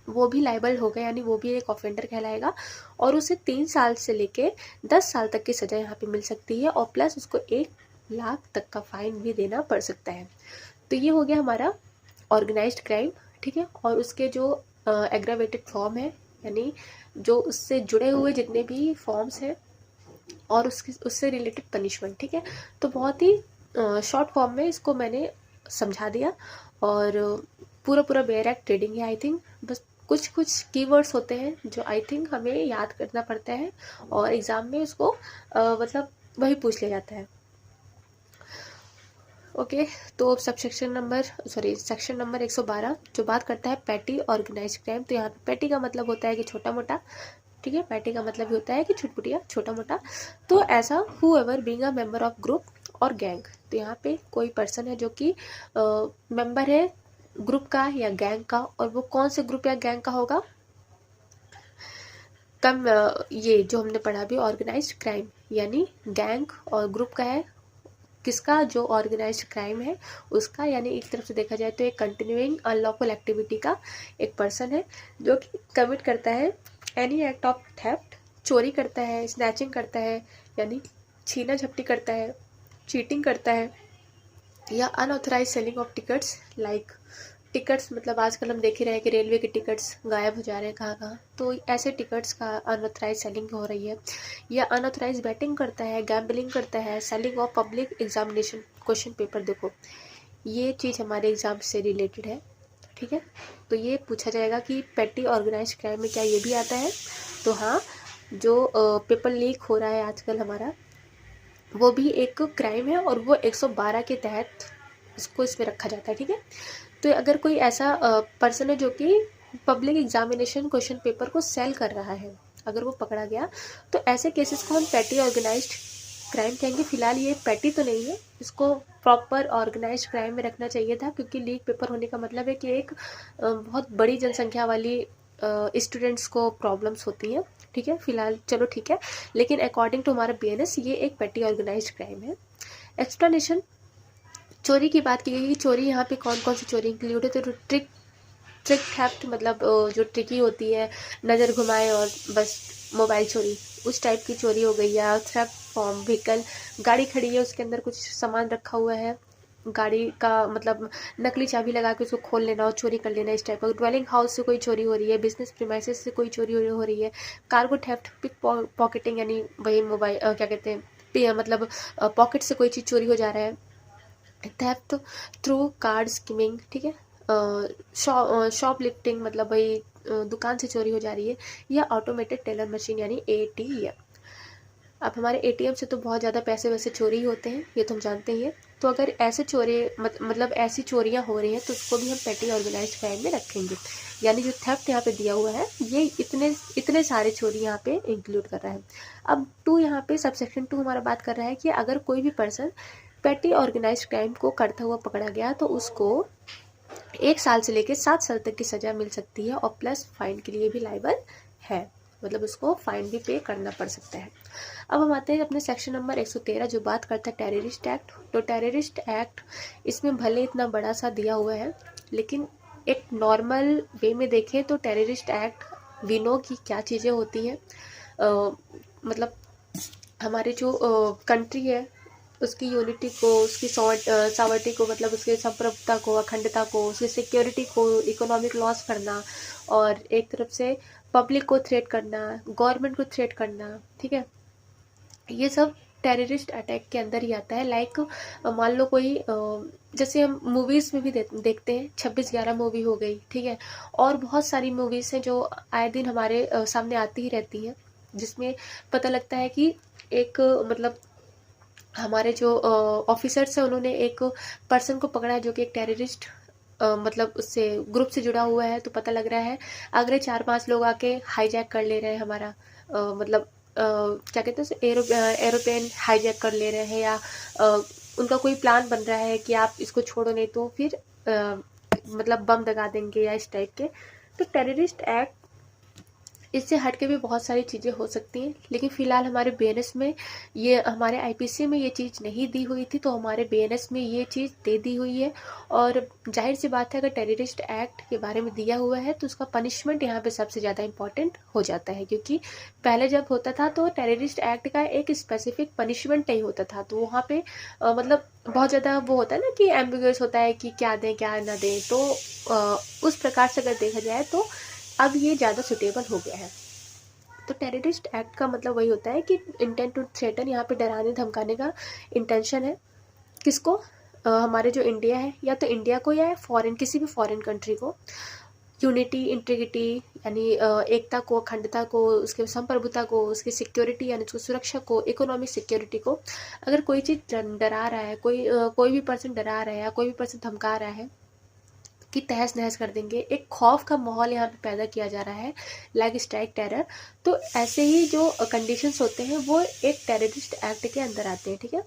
वो भी लायबल होगा यानी वो भी एक ऑफेंडर कहलाएगा और उसे 3 साल से लेके 10 साल तक की सज़ा यहाँ पे मिल सकती है और प्लस उसको 1 लाख तक का फाइन भी देना पड़ सकता है। तो ये हो गया हमारा ऑर्गेनाइज्ड क्राइम। ठीक है, और उसके जो एग्रावेटेड फॉर्म है यानी जो उससे जुड़े हुए जितने भी फॉर्म्स हैं और उससे रिलेटेड पनिशमेंट। ठीक है, तो बहुत ही शॉर्ट फॉर्म में इसको मैंने समझा दिया और पूरा बेयर एक्ट ट्रेडिंग है। आई थिंक बस कुछ कीवर्ड्स होते हैं जो आई थिंक हमें याद करना पड़ता है और एग्ज़ाम में उसको मतलब वही पूछ लिया जाता है। ओके, तो सेक्शन नंबर 112 जो बात करता है पैटी ऑर्गेनाइज क्राइम। तो यहाँ पे पैटी का मतलब होता है कि छोटा मोटा, ठीक है, पैटी का मतलब होता है कि छुटपुटिया, छोटा मोटा। तो ऐसा who ever being a member of group और गैंग, तो यहाँ पे कोई पर्सन है जो कि मेंबर है ग्रुप का या गैंग का, और वो कौन से ग्रुप या गैंग का होगा, ये जो हमने पढ़ा भी ऑर्गेनाइज्ड क्राइम, यानी गैंग और ग्रुप का है, किसका, जो ऑर्गेनाइज्ड क्राइम है उसका। यानी एक तरफ से देखा जाए तो एक कंटिन्यूइंग अनलॉफुल एक्टिविटी का एक पर्सन है जो कि कमिट करता है एनी एक्ट ऑफ थेफ्ट, चोरी करता है, स्नैचिंग करता है यानी छीना झपटी करता है, चीटिंग करता है, या unauthorise selling of tickets, like tickets मतलब आजकल हम देख ही रहे हैं कि रेलवे के टिकट्स गायब हो जा रहे हैं कहाँ कहाँ, तो ऐसे टिकट्स का अनऑथराइज सेलिंग हो रही है, या अनऑथराइज बैटिंग करता है, गैम्बलिंग करता है, selling of public examination question paper. देखो ये चीज़ हमारे एग्जाम से रिलेटेड है, ठीक है, तो ये पूछा जाएगा कि पेटी ऑर्गेनाइज क्राइम में क्या ये भी आता है। तो हाँ, जो पेपर लीक हो रहा है आजकल हमारा, वो भी एक क्राइम है और वो 112 के तहत इसको इसमें रखा जाता है, ठीक है। तो अगर कोई ऐसा पर्सन है जो कि पब्लिक एग्जामिनेशन क्वेश्चन पेपर को सेल कर रहा है, अगर वो पकड़ा गया, तो ऐसे केसेस को हम पैटी ऑर्गेनाइज्ड क्राइम कहेंगे। फिलहाल ये पैटी तो नहीं है, इसको प्रॉपर ऑर्गेनाइज्ड क्राइम में रखना चाहिए था, क्योंकि लीक पेपर होने का मतलब है कि एक बहुत बड़ी जनसंख्या वाली स्टूडेंट्स को प्रॉब्लम्स होती हैं, ठीक है। फिलहाल चलो ठीक है, लेकिन अकॉर्डिंग टू हमारा BNS ये एक पैटी ऑर्गेनाइज्ड क्राइम है। एक्सप्लेनेशन, चोरी की बात की गई कि चोरी यहाँ पे कौन कौन सी चोरी इंक्लूड है। तो ट्रिक थेफ्ट मतलब जो ट्रिकी होती है, नज़र घुमाए और बस मोबाइल चोरी, उस टाइप की चोरी हो गई। या थेफ्ट फॉर्म व्हीकल, गाड़ी खड़ी है उसके अंदर कुछ सामान रखा हुआ है, गाड़ी का मतलब नकली चाबी लगा के उसको खोल लेना और चोरी कर लेना, इस टाइप का। ड्वेलिंग हाउस से कोई चोरी हो रही है, बिजनेस प्रीमाइसेस से कोई चोरी हो रही है, कार्गो थेफ्ट, पिक पॉकेटिंग यानी वही मोबाइल क्या कहते हैं, मतलब पॉकेट से कोई चीज़ चोरी हो जा रहा है, थेफ्ट थ्रू कार्ड स्कीमिंग, ठीक है, शॉप लिफ्टिंग मतलब भाई दुकान से चोरी हो जा रही है, या ऑटोमेटेड टेलर मशीन यानी ATM। अब हमारे ATM से तो बहुत ज़्यादा पैसे वैसे चोरी होते हैं, ये तो हम जानते ही हैं। तो अगर ऐसे चोरी मतलब ऐसी चोरियां हो रही हैं तो उसको भी हम पेटी ऑर्गेनाइज्ड क्राइम में रखेंगे। यानी जो थेफ्ट यहाँ पे दिया हुआ है ये इतने सारे चोरी यहाँ पे इंक्लूड कर रहा है। अब 2 यहाँ पे सबसेक्शन 2 हमारा बात कर रहा है कि अगर कोई भी पर्सन पेटी ऑर्गेनाइज्ड क्राइम को करता हुआ पकड़ा गया तो उसको 1 साल से लेकर 7 साल तक की सज़ा मिल सकती है, और प्लस फाइन के लिए भी लायबल है, मतलब उसको फाइन भी पे करना पड़ सकता है। अब हम आते हैं अपने सेक्शन नंबर 113 जो बात करता है टेररिस्ट एक्ट। तो टेररिस्ट एक्ट इसमें भले इतना बड़ा सा दिया हुआ है, लेकिन एक नॉर्मल वे में देखें तो टेररिस्ट एक्ट वी नो की क्या चीज़ें होती हैं। मतलब हमारे जो कंट्री है उसकी यूनिटी को, उसकी सॉवर्टी को, मतलब उसके संप्रभुता को, अखंडता को, उसकी सिक्योरिटी को, इकोनॉमिक लॉस करना, और एक तरफ से पब्लिक को थ्रेट करना, गवर्नमेंट को थ्रेट करना, ठीक है, ये सब टेररिस्ट अटैक के अंदर ही आता है। लाइक मान लो कोई जैसे हम मूवीज़ में भी देखते हैं 26/11 मूवी हो गई, ठीक है, और बहुत सारी मूवीज़ हैं जो आए दिन हमारे सामने आती ही रहती हैं, जिसमें पता लगता है कि एक मतलब हमारे जो ऑफिसर्स हैं उन्होंने एक पर्सन को पकड़ा है जो कि एक टेररिस्ट मतलब उससे ग्रुप से जुड़ा हुआ है। तो पता लग रहा है अगले 4-5 लोग आके हाईजैक कर ले रहे हैं हमारा मतलब क्या कहते हैं उसे, एरोप्लेन हाईजैक कर ले रहे हैं, या उनका कोई प्लान बन रहा है कि आप इसको छोड़ो नहीं तो फिर मतलब बम दगा देंगे, या इस टाइप के। तो टेररिस्ट एक्ट इससे हट के भी बहुत सारी चीज़ें हो सकती हैं, लेकिन फ़िलहाल हमारे BNS में ये, हमारे IPC में ये चीज़ नहीं दी हुई थी, तो हमारे BNS में ये चीज़ दे दी हुई है। और जाहिर सी बात है अगर टेररिस्ट एक्ट के बारे में दिया हुआ है तो उसका पनिशमेंट यहाँ पे सबसे ज़्यादा इम्पॉर्टेंट हो जाता है, क्योंकि पहले जब होता था तो टेररिस्ट एक्ट का एक स्पेसिफिक पनिशमेंट नहीं होता था, तो वहाँ पे मतलब बहुत ज़्यादा वो होता है ना कि एम्बिगुअस होता है कि क्या दें क्या ना दें। तो उस प्रकार से अगर देखा जाए तो अब ये ज़्यादा सुटेबल हो गया है। तो टेररिस्ट एक्ट का मतलब वही होता है कि इंटेंट टू थ्रेटन, यहाँ पे डराने धमकाने का इंटेंशन है। किसको? हमारे जो इंडिया है, या तो इंडिया को या फॉरेन, किसी भी फॉरेन कंट्री को, यूनिटी, इंटीग्रिटी यानी एकता को, अखंडता को, उसके संप्रभुता को, उसकी सिक्योरिटी यानी उसकी सुरक्षा को, इकोनॉमिक सिक्योरिटी को। अगर कोई चीज़ डरा रहा है, कोई भी पर्सन डरा रहा है या कोई भी पर्सन धमका रहा है कि तहस नहस कर देंगे, एक खौफ का माहौल यहाँ पे पैदा किया जा रहा है, लाइक स्ट्राइक टेरर। तो ऐसे ही जो कंडीशंस होते हैं वो एक टेररिस्ट एक्ट के अंदर आते हैं, ठीक है।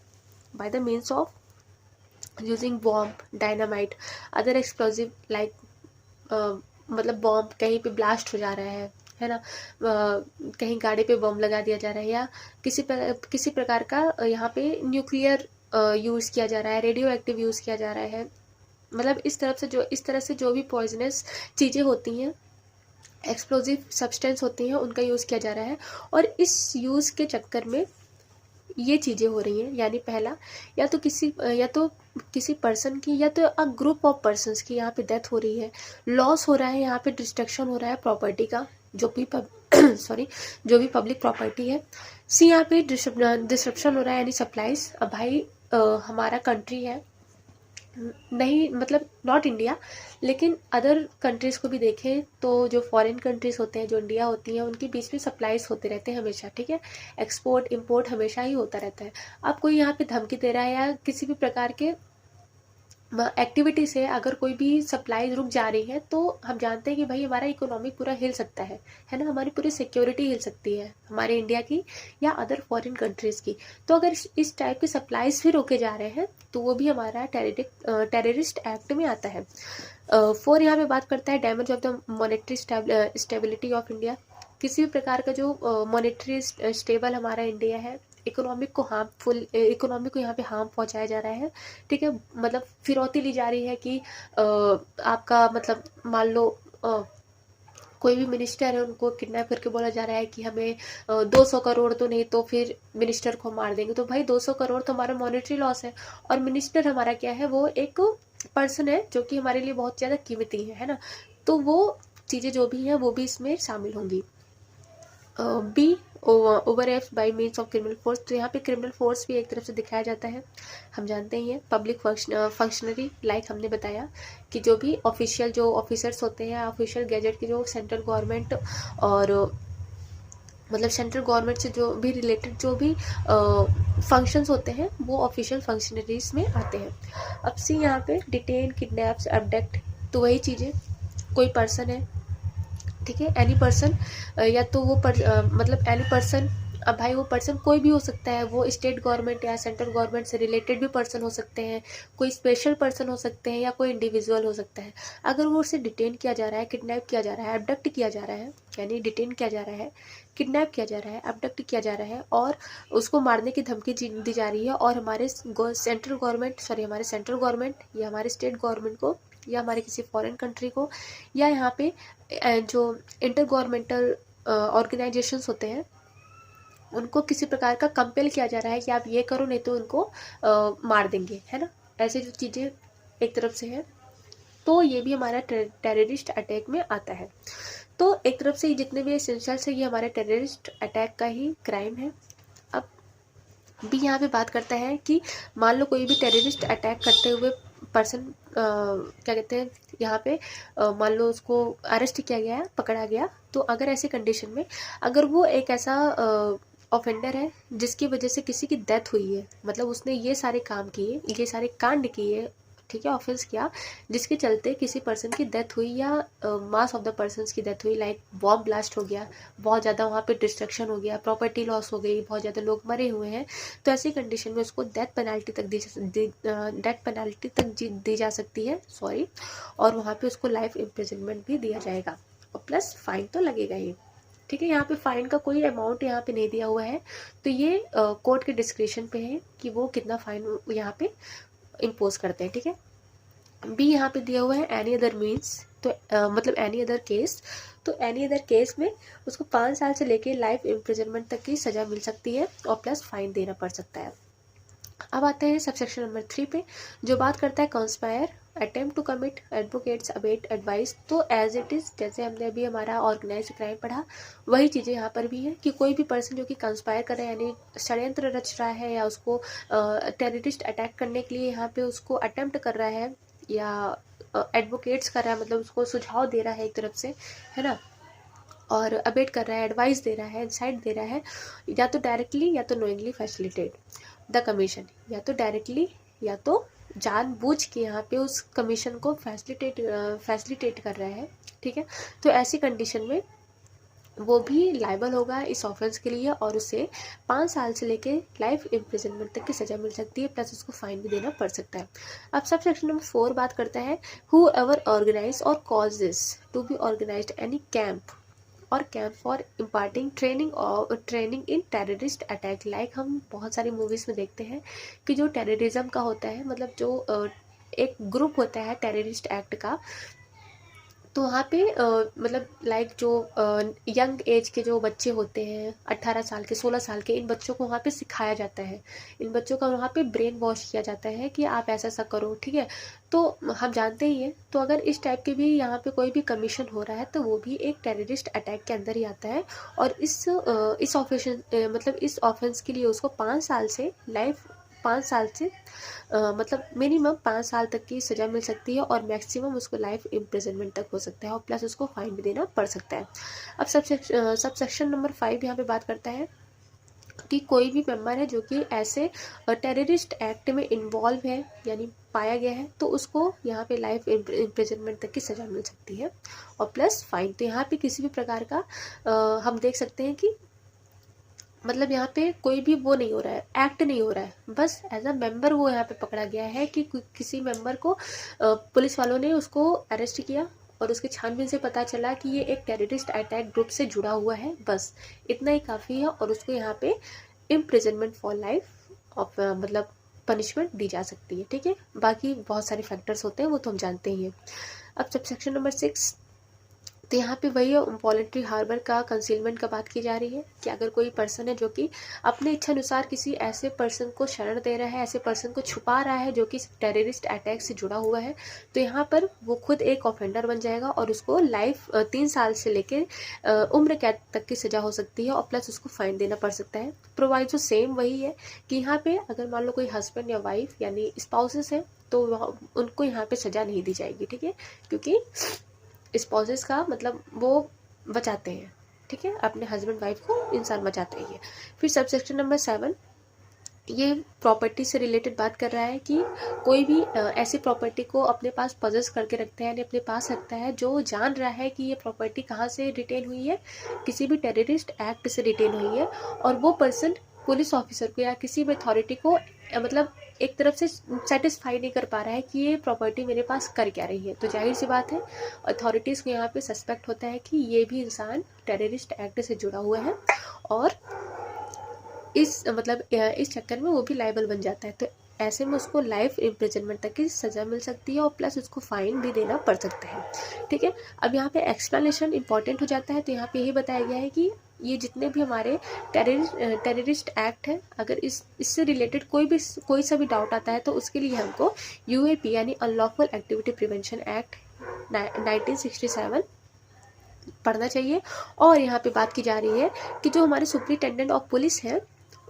By the means of using bomb, dynamite, other explosive like मतलब बॉम्ब कहीं पे ब्लास्ट हो जा रहा है ना, कहीं गाड़ी पे बॉम्ब लगा दिया जा रहा है, या किसी प्रकार का यहाँ पे न्यूक्लियर यूज़ किया जा रहा है, रेडियो एक्टिव यूज़ किया जा रहा है। मतलब इस तरह से जो भी पॉइजनस चीज़ें होती हैं, एक्सप्लोजिव सब्सटेंस होती हैं, उनका यूज़ किया जा रहा है। और इस यूज़ के चक्कर में ये चीज़ें हो रही हैं, यानी पहला या तो किसी पर्सन की या तो अ ग्रुप ऑफ पर्सन्स की यहाँ पे डेथ हो रही है, लॉस हो रहा है, यहाँ पे डिस्ट्रक्शन हो रहा है प्रॉपर्टी का, जो भी सॉरी जो भी पब्लिक प्रॉपर्टी है। सी यहाँ पे डिस्ट्रप्शन हो रहा है यानी सप्लाईज। अब भाई हमारा कंट्री है नहीं, मतलब नॉट इंडिया, लेकिन अदर कंट्रीज़ को भी देखें तो जो फॉरेन कंट्रीज़ होते हैं, जो इंडिया होती हैं, उनके बीच में सप्लाईज होते रहते हैं हमेशा, ठीक है। एक्सपोर्ट इंपोर्ट हमेशा ही होता रहता है। अब कोई यहाँ पे धमकी दे रहा है या किसी भी प्रकार के एक्टिविटी से अगर कोई भी सप्लाई रुक जा रही है, तो हम जानते हैं कि भाई हमारा इकोनॉमी पूरा हिल सकता है ना, हमारी पूरी सिक्योरिटी हिल सकती है, हमारे इंडिया की या अदर फॉरेन कंट्रीज़ की। तो अगर इस टाइप की सप्लाईज भी रोके जा रहे हैं तो वो भी हमारा टेररिस्ट एक्ट में आता है। 4 यहाँ पे बात करता है damage of the monetary stability of India. किसी भी प्रकार का जो मॉनेटरी स्टेबल हमारा इंडिया है, इकोनॉमिक को यहाँ पे हार्म पहुँचाया जा रहा है, ठीक है। मतलब फिरौती ली जा रही है कि आपका मतलब मान लो कोई भी मिनिस्टर है, उनको किडनैप करके बोला जा रहा है कि हमें 200 करोड़ तो नहीं तो फिर मिनिस्टर को मार देंगे। तो भाई 200 करोड़ तो हमारा मॉनेटरी लॉस है, और मिनिस्टर हमारा क्या है, वो एक पर्सन है जो कि हमारे लिए बहुत ज़्यादा कीमती है ना। तो वो चीज़ें जो भी हैं वो भी इसमें शामिल होंगी। Be overawe by means of criminal force. तो यहाँ पे क्रिमिनल फोर्स भी एक तरफ से दिखाया जाता है, हम जानते ही हैं। पब्लिक फंक्शनरी, लाइक हमने बताया कि जो भी ऑफिशियल जो ऑफिसर्स होते हैं, ऑफिशियल गैजेट की जो सेंट्रल गवर्नमेंट और मतलब सेंट्रल गवर्नमेंट से जो भी रिलेटेड जो भी फंक्शंस होते हैं, वो ऑफिशियल फंक्शनरीज में आते हैं। अब सी यहाँ पे डिटेन, किडनैप्स, अबडक्ट, तो वही चीज़ें, कोई पर्सन है, ठीक है, एनी पर्सन, या तो वो मतलब एनी पर्सन। अब भाई वो पर्सन कोई भी हो सकता है, वो स्टेट गवर्नमेंट या सेंट्रल गवर्नमेंट से रिलेटेड भी पर्सन हो सकते हैं, कोई स्पेशल पर्सन हो सकते हैं, या कोई इंडिविजुअल हो सकता है। अगर वो उसे डिटेन किया जा रहा है, किडनैप किया जा रहा है, अबडक्ट किया जा रहा है, यानी डिटेन किया जा रहा है, किडनैप किया जा रहा है, अबडक्ट किया जा रहा है, और उसको मारने की धमकी दी जा रही है, और हमारे सेंट्रल गवर्नमेंट या हमारे स्टेट गवर्नमेंट को या हमारे किसी फॉरेन कंट्री को, या यहाँ पे जो इंटर गवर्नमेंटल ऑर्गेनाइजेशंस होते हैं, उनको किसी प्रकार का कंपेल किया जा रहा है कि आप ये करो नहीं तो उनको मार देंगे, है ना। ऐसे जो चीज़ें एक तरफ से है, तो ये भी हमारा टेररिस्ट अटैक में आता है। तो एक तरफ से जितने भी एसेंशियल्स है, ये हमारे टेररिस्ट अटैक का ही क्राइम है। अब भी यहाँ पे बात करता है कि मान लो कोई भी टेररिस्ट अटैक करते हुए पर्सन क्या कहते हैं यहाँ पे, मान लो उसको अरेस्ट किया गया है, पकड़ा गया, तो अगर ऐसी कंडीशन में अगर वो एक ऐसा ऑफेंडर है जिसकी वजह से किसी की डेथ हुई है, मतलब उसने ये सारे काम किए, ये सारे कांड किए, ठीक है, ऑफेंस किया, जिसके चलते किसी पर्सन की डेथ हुई या मास ऑफ द पर्सन्स की डेथ हुई, लाइक बॉम्ब ब्लास्ट हो गया, बहुत ज़्यादा वहाँ पे डिस्ट्रक्शन हो गया, प्रॉपर्टी लॉस हो गई, बहुत ज़्यादा लोग मरे हुए हैं, तो ऐसी कंडीशन में उसको डेथ पेनल्टी तक दी जा सकती है, सॉरी, और वहाँ पे उसको लाइफ इम्प्रिजनमेंट भी दिया जाएगा, और प्लस फाइन तो लगेगा ही, ठीक है। यहाँ पे फाइन का कोई अमाउंट यहाँ पे नहीं दिया हुआ है, तो ये कोर्ट के डिस्क्रिप्शन पे है कि वो कितना फाइन यहाँ पे इम्पोज करते हैं, ठीक है। बी यहाँ पे दिया हुआ है एनी अदर मीन्स, तो मतलब एनी अदर केस, तो एनी अदर केस में उसको 5 साल से लेके लाइफ इम्प्रिजनमेंट तक की सज़ा मिल सकती है, और प्लस फाइन देना पड़ सकता है। अब आते हैं सबसेक्शन नंबर 3 पे, जो बात करता है conspire, attempt to commit, advocates, abet, advice. तो एज इट इज़, जैसे हमने अभी हमारा ऑर्गेनाइज क्राइम पढ़ा, वही चीज़ें यहाँ पर भी हैं कि कोई भी पर्सन जो कि कंस्पायर कर रहा है, यानी षड्यंत्र रच रहा है, या उसको टेररिस्ट अटैक करने के लिए यहाँ पे उसको अटेम्प्ट कर रहा है, या एडवोकेट्स कर रहा है, मतलब उसको सुझाव दे रहा है एक तरफ से, है ना, और अबेट कर रहा है, एडवाइस दे रहा है, इंसाइट दे रहा है, या तो डायरेक्टली या तो नोइंगली फैसिलिटेट द कमीशन, या तो डायरेक्टली या तो जानबूझ के यहाँ पे उस कमीशन को फैसिलिटेट कर रहा है, ठीक है। तो ऐसी कंडीशन में वो भी लायबल होगा इस ऑफेंस के लिए, और उसे 5 साल से लेके लाइफ इम्प्रिजनमेंट तक की सज़ा मिल सकती है, प्लस उसको फाइन भी देना पड़ सकता है। अब सब सेक्शन नंबर 4 बात करता है हु एवर ऑर्गेनाइज और cause this to be organised any camp for imparting training in terrorist attack. Like हम बहुत सारी मूवीज़ में देखते हैं कि जो टेररिज्म का होता है, मतलब जो एक ग्रुप होता है टेररिस्ट एक्ट का, तो वहाँ पे मतलब लाइक जो यंग एज के जो बच्चे होते हैं, 18 साल के, 16 साल के, इन बच्चों को वहाँ पे सिखाया जाता है, इन बच्चों का वहाँ पे ब्रेन वॉश किया जाता है कि आप ऐसा ऐसा करो, ठीक है। तो हम जानते ही हैं, तो अगर इस टाइप के भी यहाँ पे कोई भी कमीशन हो रहा है तो वो भी एक टेररिस्ट अटैक के अंदर ही आता है, और इस ऑफेंस के लिए उसको 5 साल से मतलब मिनिमम 5 साल तक की सज़ा मिल सकती है, और मैक्सिमम उसको लाइफ इम्प्रिजनमेंट तक हो सकता है, और प्लस उसको फाइन भी देना पड़ सकता है। अब सब सेक्शन नंबर 5 यहाँ पे बात करता है कि कोई भी मेंबर है जो कि ऐसे टेररिस्ट एक्ट में इन्वॉल्व है, यानी पाया गया है, तो उसको यहाँ पे लाइफ इम्प्रिजनमेंट तक की सज़ा मिल सकती है, और प्लस फाइन। तो यहाँ पे किसी भी प्रकार का हम देख सकते हैं कि मतलब यहाँ पे कोई भी वो नहीं हो रहा है, एक्ट नहीं हो रहा है, बस एज अ मेंबर वो यहाँ पे पकड़ा गया है कि किसी मेंबर को पुलिस वालों ने उसको अरेस्ट किया, और उसके छानबीन से पता चला कि ये एक टेररिस्ट अटैक ग्रुप से जुड़ा हुआ है, बस इतना ही काफ़ी है, और उसको यहाँ पे इम्प्रिजनमेंट फॉर लाइफ ऑफ मतलब पनिशमेंट दी जा सकती है, ठीक है। बाकी बहुत सारे फैक्टर्स होते हैं, वो तो हम जानते ही हैं। अब सब सेक्शन नंबर 6, तो यहाँ पे वही वॉलंटरी हार्बर का कंसीलमेंट का बात की जा रही है कि अगर कोई पर्सन है जो कि अपने इच्छा अनुसार किसी ऐसे पर्सन को शरण दे रहा है, ऐसे पर्सन को छुपा रहा है जो कि टेररिस्ट अटैक से जुड़ा हुआ है, तो यहाँ पर वो खुद एक ऑफेंडर बन जाएगा, और उसको लाइफ 3 साल से लेकर उम्र कैद तक की सज़ा हो सकती है, और प्लस उसको फाइन देना पड़ सकता है। प्रोवाइजो सेम वही है कि यहाँ पे अगर मान लो कोई हस्बैंड या वाइफ यानी स्पाउसेस हैं, तो उनको यहाँ पे सज़ा नहीं दी जाएगी, ठीक है, क्योंकि स्पाउसेस का मतलब वो बचाते हैं, ठीक है, अपने हस्बैंड वाइफ को इंसान बचाते ही है। फिर सब सेक्शन नंबर 7, ये प्रॉपर्टी से रिलेटेड बात कर रहा है कि कोई भी ऐसी प्रॉपर्टी को अपने पास पजेस करके रखता है, यानी अपने पास रखता है, जो जान रहा है कि ये प्रॉपर्टी कहाँ से रिटेन हुई है, किसी भी टेररिस्ट एक्ट से रिटेन हुई है, और वो पर्सन पुलिस ऑफिसर को या किसी भी अथॉरिटी को मतलब एक तरफ से सेटिस्फाई नहीं कर पा रहा है कि ये प्रॉपर्टी मेरे पास कर क्या रही है, तो जाहिर सी बात है अथॉरिटीज़ को यहाँ पे सस्पेक्ट होता है कि ये भी इंसान टेररिस्ट एक्ट से जुड़ा हुआ है, और इस चक्कर में वो भी लायबल बन जाता है। तो ऐसे में उसको लाइफ इम्प्रिजनमेंट तक की सज़ा मिल सकती है, और प्लस उसको फाइन भी देना पड़ सकता है, ठीक है। अब यहाँ पे एक्सप्लेनेशन इंपॉर्टेंट हो जाता है, तो यहाँ पे यही बताया गया है कि ये जितने भी हमारे टेररिस्ट एक्ट है, अगर इससे रिलेटेड कोई सा भी डाउट आता है, तो उसके लिए हमको UAP यानी अनलॉफुल एक्टिविटी प्रिवेंशन एक्ट 1967 पढ़ना चाहिए। और यहाँ पे बात की जा रही है कि जो हमारे सुप्रिटेंडेंट ऑफ पुलिस हैं,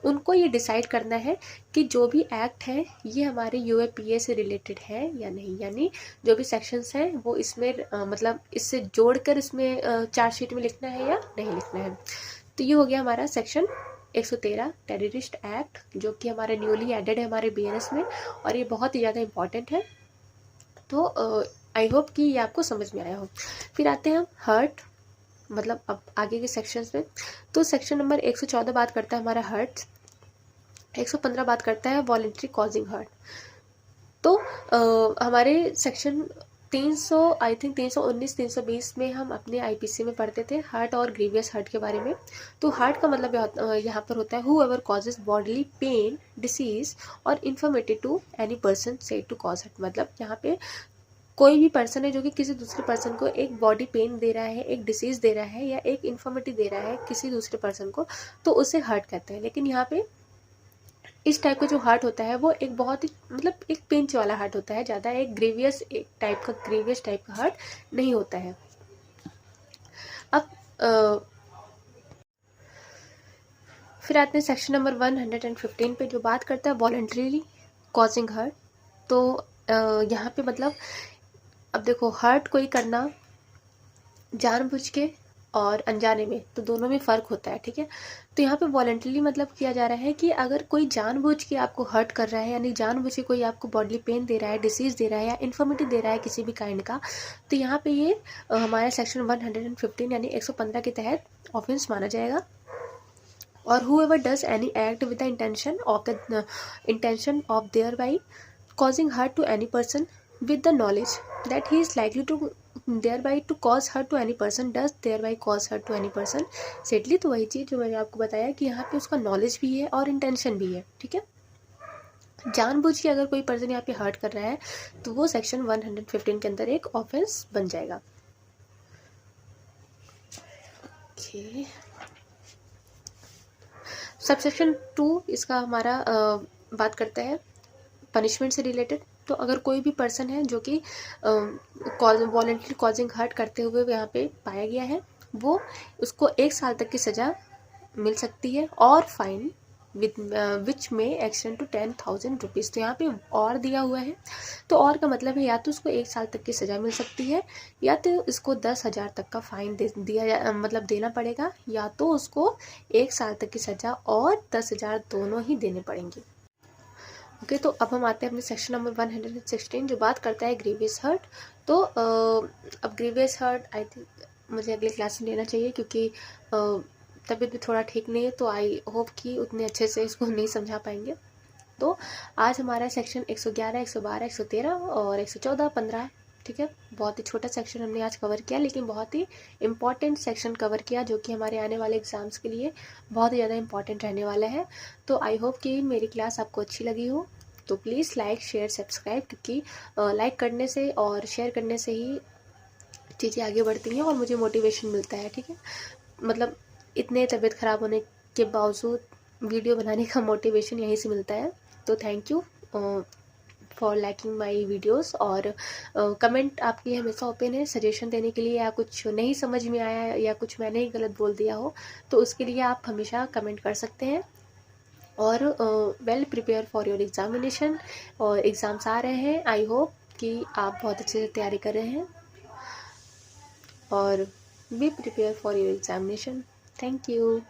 उनको ये डिसाइड करना है कि जो भी एक्ट है ये हमारे UAPA से रिलेटेड है या नहीं, यानी जो भी सेक्शंस हैं वो इसमें मतलब इससे जोड़कर इसमें चार्जशीट में लिखना है या नहीं लिखना है। तो ये हो गया हमारा सेक्शन 113 टेररिस्ट एक्ट, जो कि हमारे न्यूली एडेड है हमारे BNS में, और ये बहुत ही ज़्यादा इम्पॉर्टेंट है। तो आई होप कि ये आपको समझ में आया हो। फिर आते हैं हम हर्ट, मतलब अब आगे के सेक्शंस में। तो सेक्शन नंबर 114 बात करता है हमारा हर्ट, 115 बात करता है वॉलंटरी कॉजिंग हर्ट। तो हमारे सेक्शन 300 आई थिंक 319 320 में हम अपने IPC में पढ़ते थे हर्ट और ग्रीवियस हर्ट के बारे में। तो हर्ट का मतलब यहाँ पर होता है whoever causes bodily pain, disease और informative to any person said to cause hurt. मतलब यहाँ पे कोई भी पर्सन है जो कि किसी दूसरे पर्सन को एक बॉडी पेन दे रहा है, एक डिसीज़ दे रहा है, या एक इन्फॉर्मिटी दे रहा है किसी दूसरे पर्सन को, तो उसे हर्ट कहते हैं। लेकिन यहाँ पे इस टाइप का जो हार्ट होता है वो एक बहुत ही मतलब एक पिंच वाला हार्ट होता है, ज़्यादा एक ग्रीवियस टाइप का हार्ट नहीं होता है। अब फिर आते हैं सेक्शन नंबर 115 पे, जो बात करता है वॉलंटरीली कॉजिंग हर्ट। तो यहाँ पे मतलब अब देखो, हर्ट कोई करना जानबूझ के और अनजाने में, तो दोनों में फ़र्क होता है, ठीक है। तो यहाँ पे वॉलंटरीली मतलब किया जा रहा है कि अगर कोई जानबूझ के आपको हर्ट कर रहा है, यानी जानबूझ के कोई आपको बॉडली पेन दे रहा है, डिसीज़ दे रहा है या इन्फर्मिटी दे रहा है किसी भी काइंड का, तो यहाँ पे ये हमारे सेक्शन 115 यानी 115 के तहत ऑफेंस माना जाएगा। और whoever does any act with the intention of thereby causing hurt to any person with the knowledge that he is likely to thereby to cause hurt to any person does thereby cause hurt to any person सेटली। तो वही चीज़ जो मैंने आपको बताया कि यहाँ पे उसका नॉलेज भी है और इंटेंशन भी है, ठीक है। जानबूझ के अगर कोई पर्सन यहाँ पे हर्ट कर रहा है तो वो सेक्शन 115 के अंदर एक ऑफेंस बन जाएगा। ओके, सबसेक्शन 2 इसका हमारा बात करता है पनिशमेंट से रिलेटेड। तो अगर कोई भी पर्सन है जो कि वॉलंटरी कॉजिंग हर्ट करते हुए यहाँ पे पाया गया है, वो उसको 1 साल तक की सज़ा मिल सकती है और फाइन विच में एक्सटेंड टू 10,000 रुपीज़। तो यहाँ पे और दिया हुआ है, तो और का मतलब है या तो उसको 1 साल तक की सज़ा मिल सकती है, या तो इसको 10,000 तक का फाइन मतलब देना पड़ेगा, या तो उसको 1 साल तक की सज़ा और 10,000 दोनों ही देने पड़ेंगे। ओके, तो अब हम आते हैं अपने सेक्शन नंबर 116 जो बात करता है ग्रीवियस हर्ट। तो अब ग्रीवियस हर्ट आई थिंक मुझे अगले क्लास में लेना चाहिए, क्योंकि तबीयत भी थोड़ा ठीक नहीं है, तो आई होप कि उतने अच्छे से इसको नहीं समझा पाएंगे। तो आज हमारा सेक्शन 111, 112, 113 और 114, 15, ठीक है। बहुत ही छोटा सेक्शन हमने आज कवर किया, लेकिन बहुत ही इम्पॉर्टेंट सेक्शन कवर किया, जो कि हमारे आने वाले एग्ज़ाम्स के लिए बहुत ही ज़्यादा इम्पॉर्टेंट रहने वाला है। तो आई होप कि मेरी क्लास आपको अच्छी लगी हो। तो प्लीज़ लाइक, शेयर, सब्सक्राइब, क्योंकि लाइक करने से और शेयर करने से ही चीज़ें आगे बढ़ती हैं और मुझे मोटिवेशन मिलता है, ठीक है। मतलब इतने तबीयत ख़राब होने के बावजूद वीडियो बनाने का मोटिवेशन यहीं से मिलता है। तो thank you for liking my videos. और कमेंट आपके लिए हमेशा ओपन है सजेशन देने के लिए, या कुछ नहीं समझ में आया या कुछ मैंने ही गलत बोल दिया हो तो उसके लिए आप हमेशा कमेंट कर सकते हैं। और well prepare for your examination, और एग्ज़ाम्स आ रहे हैं। आई होप कि आप बहुत अच्छे से तैयारी कर रहे हैं, और be prepare for your examination. Thank you.